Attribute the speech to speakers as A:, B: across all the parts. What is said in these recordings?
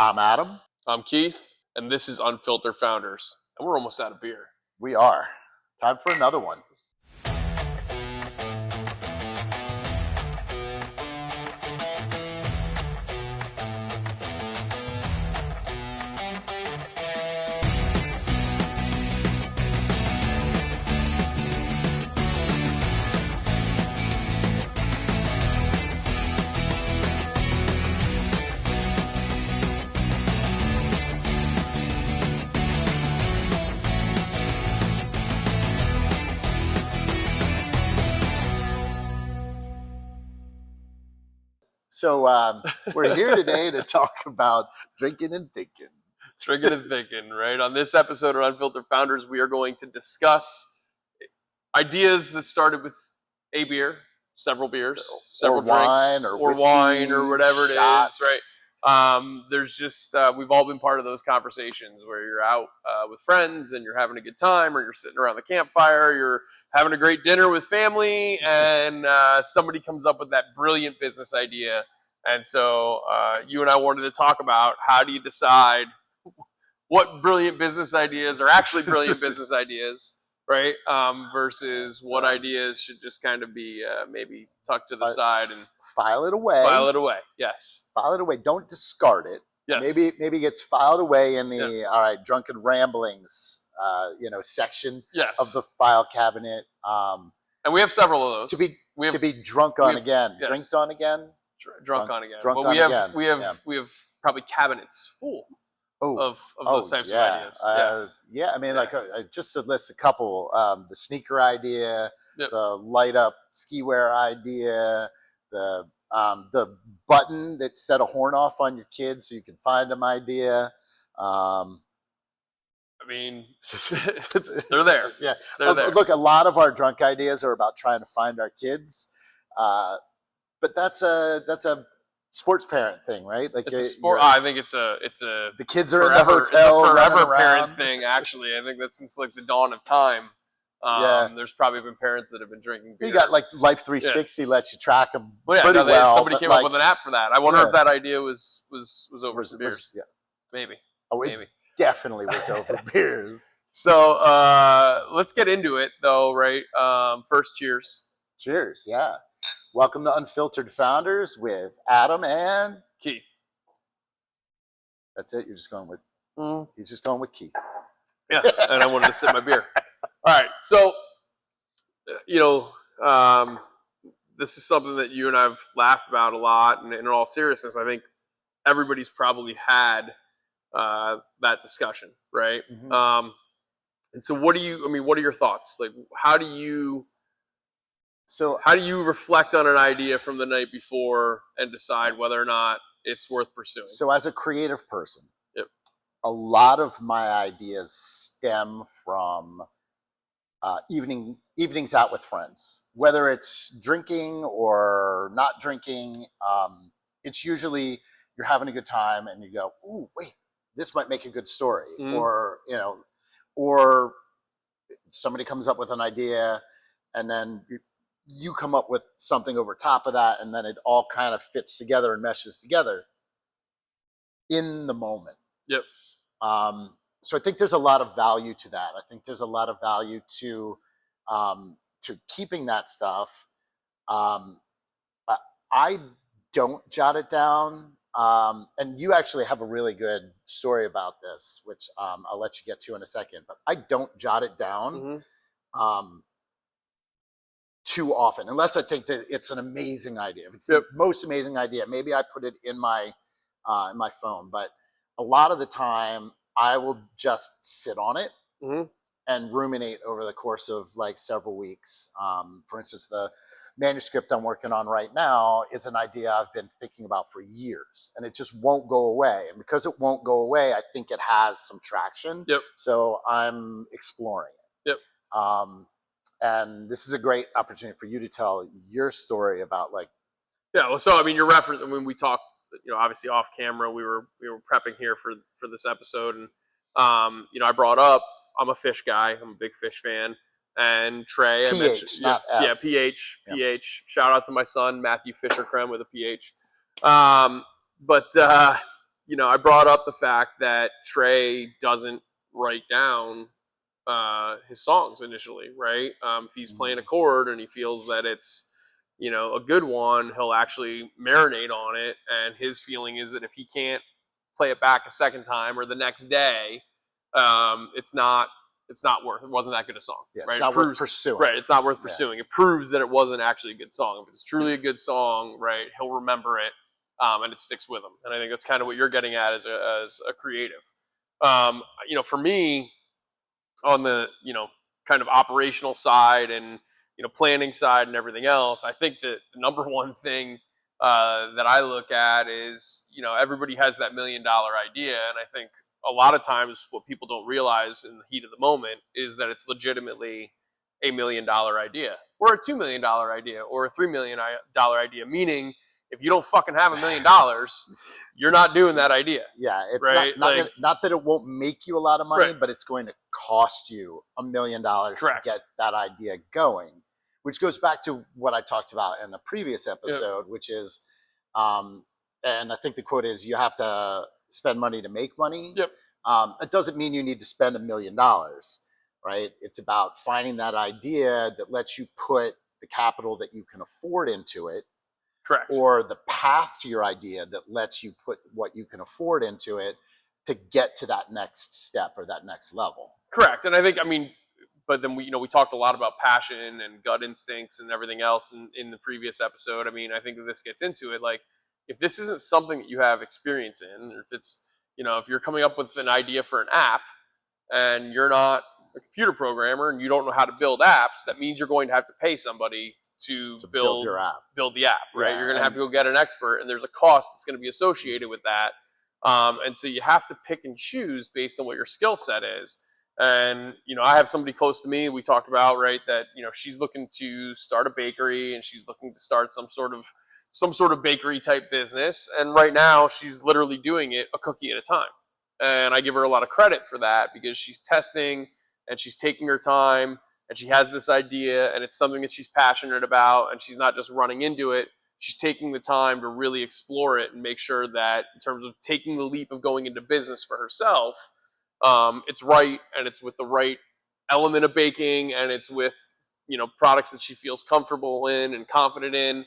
A: I'm Adam.
B: I'm Keith, and this is Unfiltered Founders. And we're almost out of beer.
A: We are. Time for another one. So we're here today to talk about drinking and thinking.
B: Drinking and thinking, right? On this episode of Unfiltered Founders, we are going to discuss ideas that started with a beer, several beers, several
A: wine,
B: drinks,
A: or
B: or
A: whiskey,
B: wine, or whatever
A: shots.
B: it is, right? There's just, we've all been part of those conversations where you're out with friends and you're having a good time, or you're sitting around the campfire, you're having a great dinner with family, and somebody comes up with that brilliant business idea. And so you and I wanted to talk about how do you decide what brilliant business ideas are actually brilliant business ideas, right? Versus what ideas should just kind of be maybe tucked to the side and
A: file it away.
B: File it away, yes.
A: File it away. Don't discard it.
B: Yes.
A: Maybe it gets filed away in the all right, drunken ramblings, section of the file cabinet.
B: And we have several of those.
A: To be drunk on again.
B: Yes.
A: Drinked on again.
B: Drunk on again.
A: Drunk
B: but
A: on again.
B: We have probably cabinets full of those types of ideas. Yes.
A: Yeah, I mean, just to list a couple, the sneaker idea, the light up ski wear idea, the button that set a horn off on your kids so you can find them idea.
B: I mean, they're there.
A: Yeah,
B: they're there.
A: Look, a lot of our drunk ideas are about trying to find our kids. But that's a sports parent thing, right? Like
B: it's a sport. I think it's a.
A: The kids are in the hotel.
B: It's a forever parent thing. Actually, I think that's since like the dawn of time. There's probably been parents that have been drinking beer.
A: You got like Life 360 lets you track them pretty
B: well. Somebody came up with an app for that. I wonder if that idea was over some beers.
A: Yeah,
B: maybe.
A: Oh, it definitely was over beers.
B: So let's get into it, though. Right? First, cheers.
A: Cheers. Yeah. Welcome to Unfiltered Founders with Adam and
B: Keith.
A: That's it? You're just going with... He's just going with Keith.
B: Yeah, and I wanted to sip my beer. All right, so, this is something that you and I have laughed about a lot, and in all seriousness, I think everybody's probably had that discussion, right?
A: Mm-hmm.
B: And so what are your thoughts? Like, how do you reflect on an idea from the night before and decide whether or not it's worth pursuing?
A: So as a creative person, a lot of my ideas stem from evenings out with friends, whether it's drinking or not drinking. It's usually you're having a good time and you go, "Ooh, wait, this might make a good story," or somebody comes up with an idea and then you come up with something over top of that, and then it all kind of fits together and meshes together in the moment.
B: Yep.
A: So I think there's a lot of value to that. I think there's a lot of value to keeping that stuff. I don't jot it down. And you actually have a really good story about this, which I'll let you get to in a second. But I don't jot it down. Too often, unless I think that it's an amazing idea. If it's the most amazing idea, maybe I put it in my phone. But a lot of the time, I will just sit on it and ruminate over the course of like several weeks. For instance, the manuscript I'm working on right now is an idea I've been thinking about for years, and it just won't go away. And because it won't go away, I think it has some traction.
B: Yep.
A: So I'm exploring it.
B: Yep.
A: And this is a great opportunity for you to tell your story about like.
B: Yeah. Well, so I mean, your reference. I mean, we talked, obviously off camera. We were prepping here for this episode, and I brought up I'm a fish guy. I'm a big fish fan, and Trey.
A: PH, not F.
B: Yeah, PH. Yep. PH. Shout out to my son Matthew Fisher Krem with a PH. But I brought up the fact that Trey doesn't write down his songs initially, right? If he's playing a chord and he feels that it's, a good one, he'll actually marinate on it. And his feeling is that if he can't play it back a second time or the next day, it wasn't that good a song.
A: Yeah,
B: right?
A: It's not worth pursuing.
B: Right, it's not worth pursuing. It proves that it wasn't actually a good song. If it's truly a good song, right, he'll remember it, and it sticks with him. And I think that's kind of what you're getting at as a creative. For me, on the kind of operational side and planning side and everything else, I think that the number one thing that I look at is everybody has that $1 million idea, and I think a lot of times what people don't realize in the heat of the moment is that it's legitimately a $1 million idea or a $2 million idea or a $3 million idea, meaning if you don't fucking have $1 million, you're not doing that idea.
A: Yeah, it's
B: right?
A: not that it won't make you a lot of money,
B: Right.
A: but it's going to cost you $1 million
B: Correct.
A: to get that idea going, which goes back to what I talked about in the previous episode, which is, and I think the quote is, you have to spend money to make money.
B: Yep.
A: It doesn't mean you need to spend $1 million, right? It's about finding that idea that lets you put the capital that you can afford into it.
B: Correct.
A: Or the path to your idea that lets you put what you can afford into it to get to that next step or that next level.
B: Correct. And I think, but then we talked a lot about passion and gut instincts and everything else in the previous episode. I think that this gets into it. Like, if this isn't something that you have experience in, or if it's, if you're coming up with an idea for an app and you're not a computer programmer and you don't know how to build apps, that means you're going to have to pay somebody to build
A: your app.
B: Build the app, right?
A: Yeah,
B: you're going to have to go get an expert, and there's a cost that's going to be associated with that. And so you have to pick and choose based on what your skill set is. And, I have somebody close to me, we talked about, right, that, she's looking to start a bakery and she's looking to start some sort of bakery type business. And right now she's literally doing it a cookie at a time. And I give her a lot of credit for that because she's testing and she's taking her time. And she has this idea, and it's something that she's passionate about, and she's not just running into it. She's taking the time to really explore it and make sure that, in terms of taking the leap of going into business for herself, it's right, and it's with the right element of baking, and it's with products that she feels comfortable in and confident in.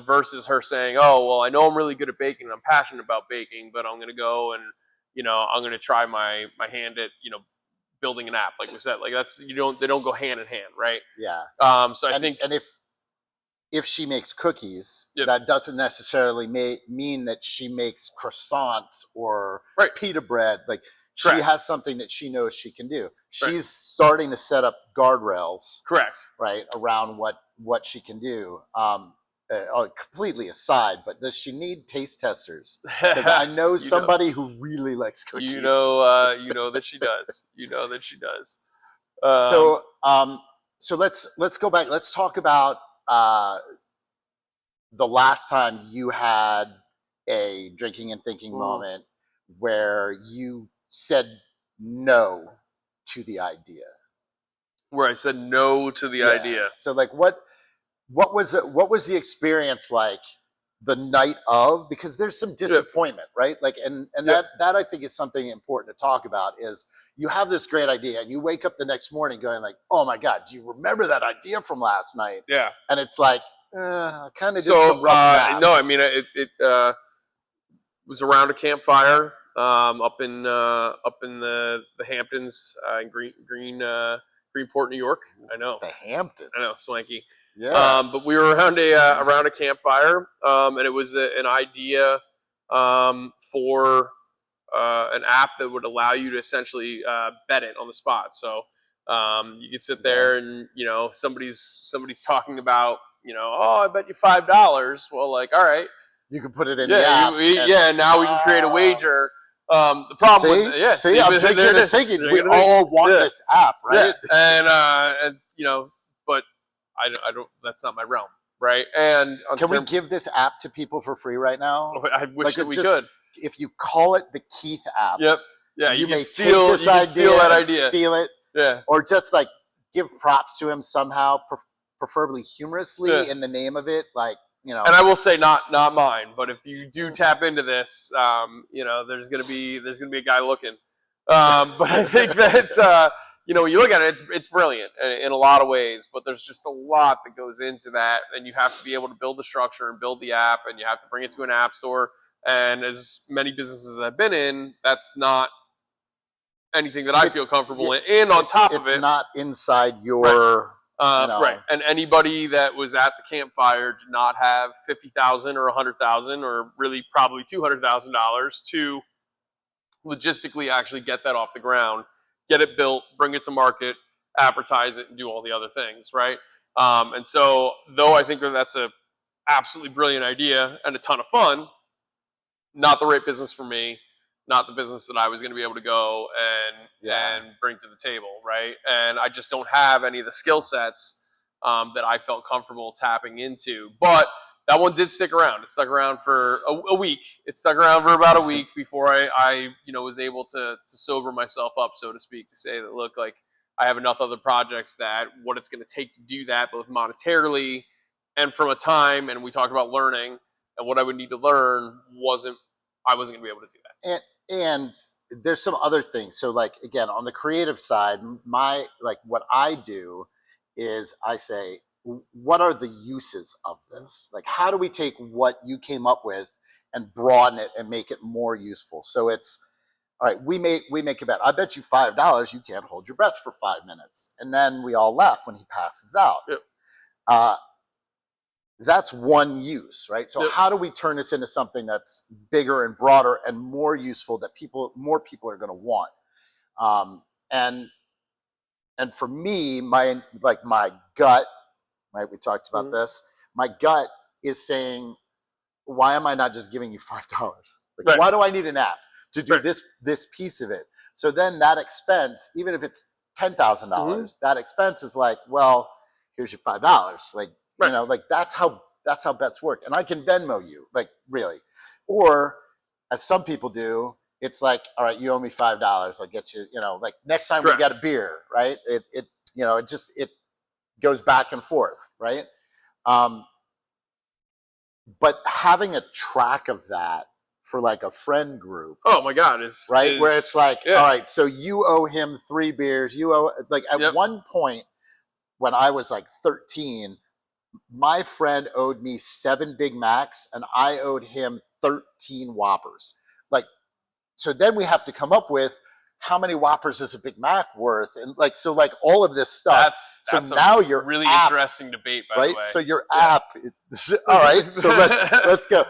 B: Versus her saying, "Oh, well, I know I'm really good at baking, and I'm passionate about baking, but I'm going to go and I'm going to try my hand at building an app," like we said. Like, that's they don't go hand in hand, right?
A: Yeah.
B: So I think,
A: and if she makes cookies,
B: Yep.
A: that doesn't necessarily mean that she makes croissants or
B: Right.
A: pita bread. Like,
B: Correct.
A: she has something that she knows she can do.
B: Right.
A: She's starting to set up guardrails,
B: correct.
A: right, around what she can do. Completely aside, but does she need taste testers? Because I know somebody who really likes cookies.
B: You know that she does. You know that she does.
A: So let's go back. Let's talk about the last time you had a drinking and thinking moment where you said no to the idea.
B: Where I said no to the idea.
A: So, like, what was the experience like the night of? Because there's some disappointment, right? Like, and that I think is something important to talk about. Is you have this great idea and you wake up the next morning going like, "Oh my God, do you remember that idea from last night?"
B: Yeah.
A: And it's like, I kind of did some rough math.
B: No, it was around a campfire up in the Hamptons in Greenport, New York. I know.
A: The Hamptons.
B: I know, swanky.
A: Yeah.
B: But we were around a campfire, and it was an idea for an app that would allow you to essentially bet it on the spot. So you could sit there and somebody's talking about oh, I bet you $5. Well, like, all right,
A: you can put it in the app.
B: Now we can create a wager. The problem
A: I'm drinking and thinking. We all want this app, right?
B: Yeah. And but I don't. That's not my realm, right? And
A: can we give this app to people for free right now?
B: I wish that we could.
A: If you call it the Keith app,
B: yep, yeah,
A: you may steal this idea, steal it, or just like give props to him somehow, preferably humorously in the name of it, like
B: And I will say, not mine, but if you do tap into this, there's gonna be a guy looking. But I think that when you look at it, it's brilliant in a lot of ways. But there's just a lot that goes into that, and you have to be able to build the structure and build the app, and you have to bring it to an app store. And as many businesses I've been in, that's not anything that I feel comfortable in. And on top of it,
A: it's not inside your
B: right. And anybody that was at the Campfire did not have $50,000 or $100,000 or really probably $200,000 to logistically actually get that off the ground, get it built, bring it to market, advertise it, and do all the other things, right? And so, though I think that that's a absolutely brilliant idea and a ton of fun, not the right business for me, not the business that I was going to be able to go and bring to the table, right? And I just don't have any of the skill sets that I felt comfortable tapping into. But that one did stick around. It stuck around for a week. It stuck around for about a week before I was able to sober myself up, so to speak, to say that, look, like, I have enough other projects that what it's going to take to do that, both monetarily and from a time, and we talked about learning, and what I would need to learn I wasn't going to be able to do that.
A: And there's some other things. So, like, again, on the creative side, what I do is I say, what are the uses of this? Like, how do we take what you came up with and broaden it and make it more useful? So it's, all right, we make a bet. I bet you $5 you can't hold your breath for 5 minutes. And then we all laugh when he passes out.
B: Yep.
A: That's one use, right? So how do we turn this into something that's bigger and broader and more useful that more people are going to want? And for me, my gut, right? We talked about this. My gut is saying, why am I not just giving you $5? Like, why do I need an app to do this piece of it? So then that expense, even if it's $10,000, that expense is like, well, here's your $5. Like, like that's how bets work. And I can Venmo you, like, really. Or as some people do, it's like, all right, you owe me $5. I'll get you, like, next time we get a beer, right? It goes back and forth, right? But having a track of that for, like, a friend group.
B: Oh my God,
A: where it's like, all right, so you owe him 3 beers. You owe, like, at one point when I was like 13, my friend owed me 7 Big Macs and I owed him 13 Whoppers. Like, so then we have to come up with how many Whoppers is a Big Mac worth, and like, so, like, all of this stuff.
B: That's
A: so now your
B: really
A: app,
B: interesting debate, by the way.
A: So your app. All right, so let's go.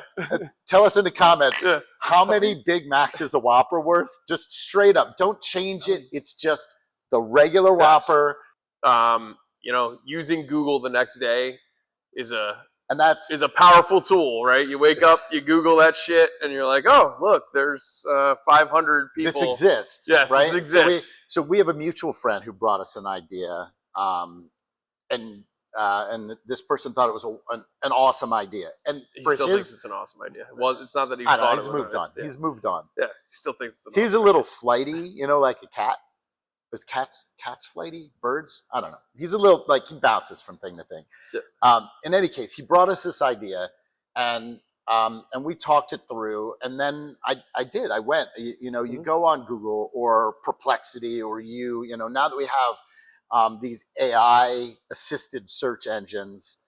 A: Tell us in the comments how many Big Macs is a Whopper worth. Just straight up, don't change it. It's just the regular Whopper.
B: Using Google the next day is a powerful tool, right? You wake up, you Google that shit, and you're like, oh, look, there's 500 people.
A: This exists.
B: Yes,
A: right?
B: This exists.
A: So we have a mutual friend who brought us an idea, and this person thought it was an awesome idea. And
B: he still thinks it's an awesome idea. Well, it's not that he
A: thought he's moved on. He's moved on.
B: Yeah, he still thinks it's an
A: He's a little flighty, like a cat. Is cats flighty? Birds? I don't know. He's a little, like, he bounces from thing to thing. Yeah. In any case, he brought us this idea, and we talked it through. And then I went. You go on Google or Perplexity, or now that we have these AI assisted search engines,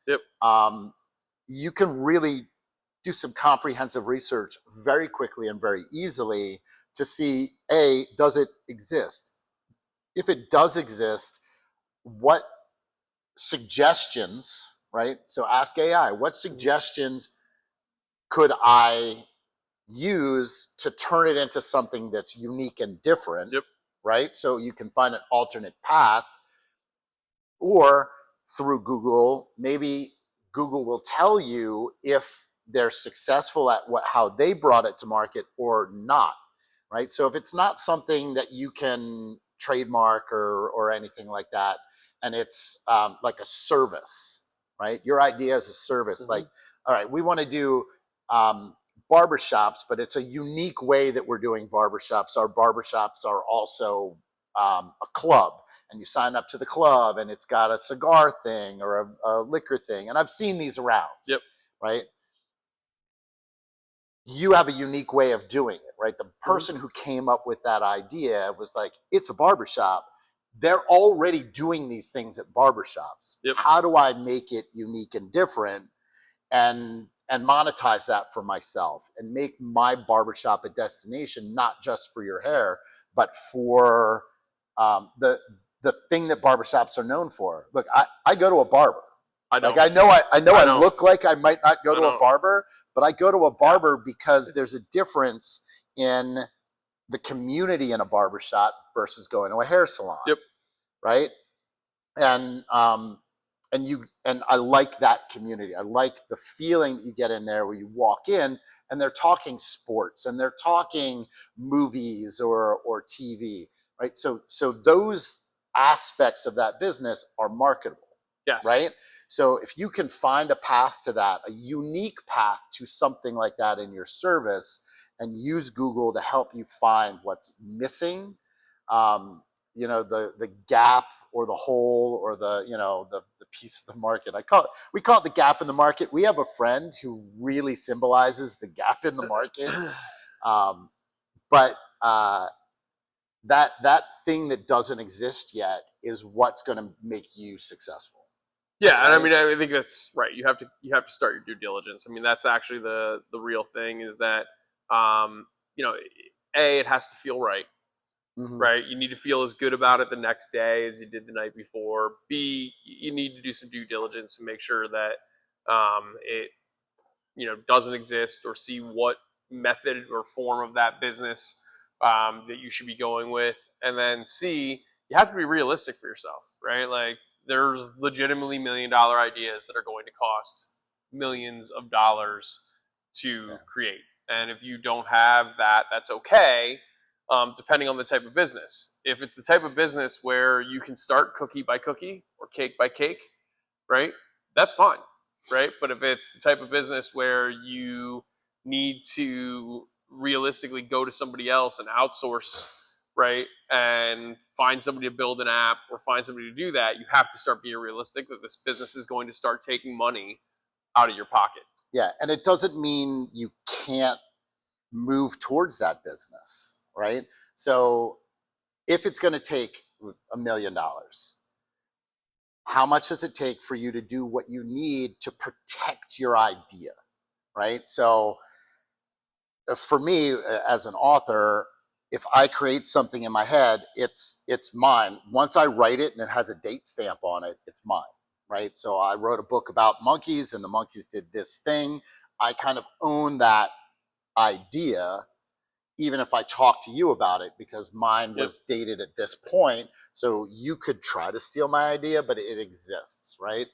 A: you can really do some comprehensive research very quickly and very easily to see, does it exist? If it does exist, what suggestions, right? So ask AI, what suggestions could I use to turn it into something that's unique and different, right? So you can find an alternate path. Or through Google, maybe Google will tell you if they're successful at how they brought it to market or not, right? So if it's not something that you can trademark or anything like that, and it's like a service, right? Your idea is a service. Like, all right, we want to do barbershops, but it's a unique way that we're doing barbershops. Our barbershops are also a club, and you sign up to the club, and it's got a cigar thing or a liquor thing. And I've seen these around. right? You have a unique way of doing it, right? The person who came up with that idea was like, it's a barbershop. They're already doing these things at barbershops.
B: Yep.
A: How do I make it unique and different and monetize that for myself and make my barbershop a destination, not just for your hair, but for the thing that barbershops are known for. Look, I go to a barber.
B: I don't.
A: Like I know I look like I might not go to a barber, but I go to a barber because there's a difference in the community in a barbershop versus going to a hair salon.
B: Yep.
A: Right. And I like that community. I like the feeling that you get in there where you walk in and they're talking sports and they're talking movies or TV, right? So those aspects of that business are marketable.
B: Yes.
A: Right? So if you can find a path to that, a unique path to something like that in your service, and use Google to help you find what's missing, the gap or the hole or the piece of the market. We call it the gap in the market. We have a friend who really symbolizes the gap in the market. But that thing that doesn't exist yet is what's going to make you successable.
B: Yeah, right? And I mean, I think that's right. You have to start your due diligence. I mean, that's actually the real thing is that, A, it has to feel right. Right? You need to feel as good about it the next day as you did the night before. B, you need to do some due diligence and make sure that it doesn't exist, or see what method or form of that business that you should be going with. And then C, you have to be realistic for yourself, right? Like, there's legitimately $1 million ideas that are going to cost millions of dollars to create. And if you don't have that, that's okay. Depending on the type of business. If it's the type of business where you can start cookie by cookie or cake by cake, right? That's fine, right? But if it's the type of business where you need to realistically go to somebody else and outsource, right? And find somebody to build an app or find somebody to do that, you have to start being realistic that this business is going to start taking money out of your pocket.
A: Yeah, and it doesn't mean you can't move towards that business, right? So if it's going to take $1 million, how much does it take for you to do what you need to protect your idea, right? So for me, as an author, if I create something in my head, it's mine. Once I write it and it has a date stamp on it, it's mine, right? So I wrote a book about monkeys and the monkeys did this thing. I kind of own that idea, even if I talk to you about it, because mine was dated at this point. So you could try to steal my idea, but it exists, right?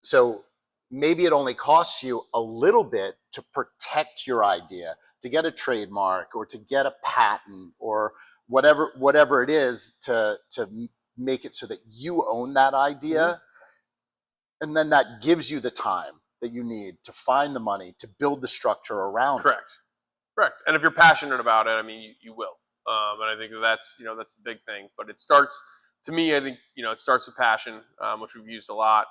A: So maybe it only costs you a little bit to protect your idea, to get a trademark or to get a patent or whatever it is to make it so that you own that idea. And then that gives you the time that you need to find the money to build the structure around it.
B: Correct. And if you're passionate about it, I mean, you will. And I think that's the big thing. But it starts, to me, I think, it starts with passion, which we've used a lot,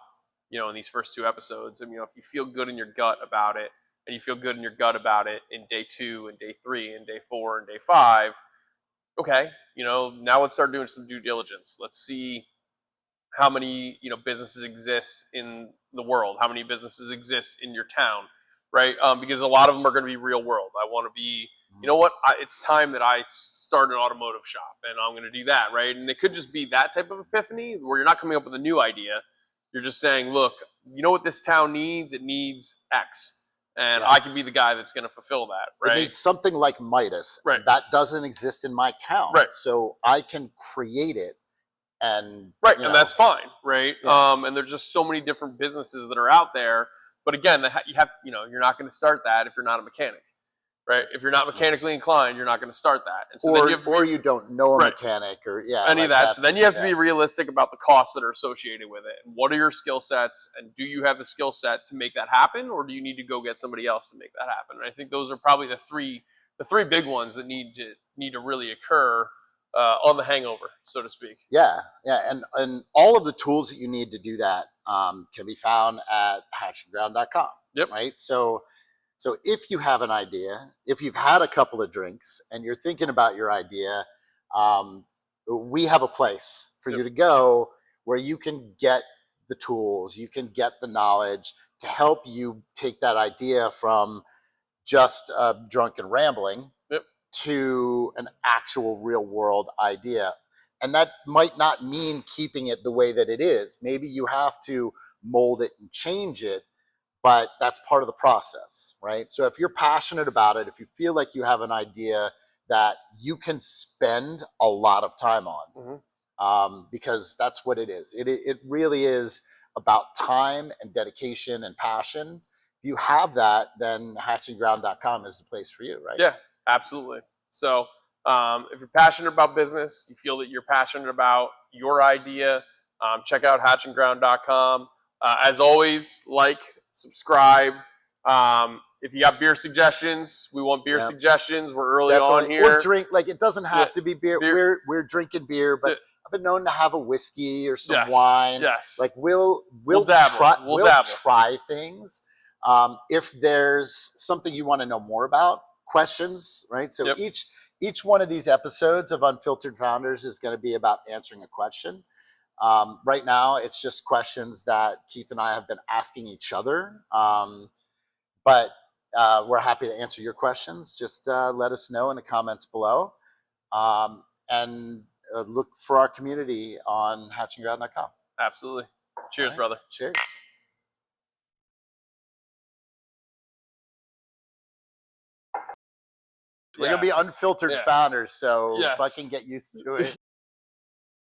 B: in these first 2 episodes. And, if you feel good in your gut about it, and you feel good in your gut about it in day 2 and day 3 and day 4 and day 5, okay, now let's start doing some due diligence. Let's see how many, businesses exist in the world, how many businesses exist in your town, right? Because a lot of them are going to be real world. I want to be, it's time that I start an automotive shop, and I'm going to do that, right? And it could just be that type of epiphany where you're not coming up with a new idea. You're just saying, look, you know what this town needs? It needs X. And I can be the guy that's going to fulfill that, right?
A: It needs something like Midas.
B: Right.
A: That doesn't exist in my town.
B: Right.
A: So I can create it. And
B: and that's fine, right? And there's just so many different businesses that are out there. But again, you have, you're not going to start that if you're not a mechanic, right? If you're not mechanically inclined, you're not going to start that. And so
A: you don't know a mechanic or
B: any of that. So then you have to be realistic about the costs that are associated with it. And what are your skill sets? And do you have the skill set to make that happen, or do you need to go get somebody else to make that happen? And I think those are probably the three big ones that need to really occur on the hangover, so to speak.
A: Yeah, and all of the tools that you need to do that can be found at hatchandground.com.
B: Yep.
A: Right. So if you have an idea, if you've had a couple of drinks and you're thinking about your idea, we have a place for you to go where you can get the tools, you can get the knowledge to help you take that idea from just drunken rambling to an actual real world idea. And that might not mean keeping it the way that it is. Maybe you have to mold it and change it, but that's part of the process, right? So if you're passionate about it, if you feel like you have an idea that you can spend a lot of time on, because that's what it is. It really is about time and dedication and passion. If you have that, then hatchingground.com is the place for you, right?
B: Yeah, absolutely. So if you're passionate about business, you feel that you're passionate about your idea, check out hatchandground.com. As always, like, subscribe. If you got beer suggestions, we want beer suggestions. We're early on here.
A: Or drink, like it doesn't have to be beer. We're drinking beer, but I've been known to have a whiskey or some wine.
B: Yes.
A: Like we'll
B: dabble.
A: We'll try things. If there's something you want to know more about, questions, right? So each one of these episodes of Unfiltered Founders is going to be about answering a question. Right now, it's just questions that Keith and I have been asking each other. But we're happy to answer your questions. Just let us know in the comments below. And look for our community on hatchingground.com.
B: Absolutely. Cheers, brother.
A: Cheers. We're going to be Unfiltered Founders, so fucking get used to it.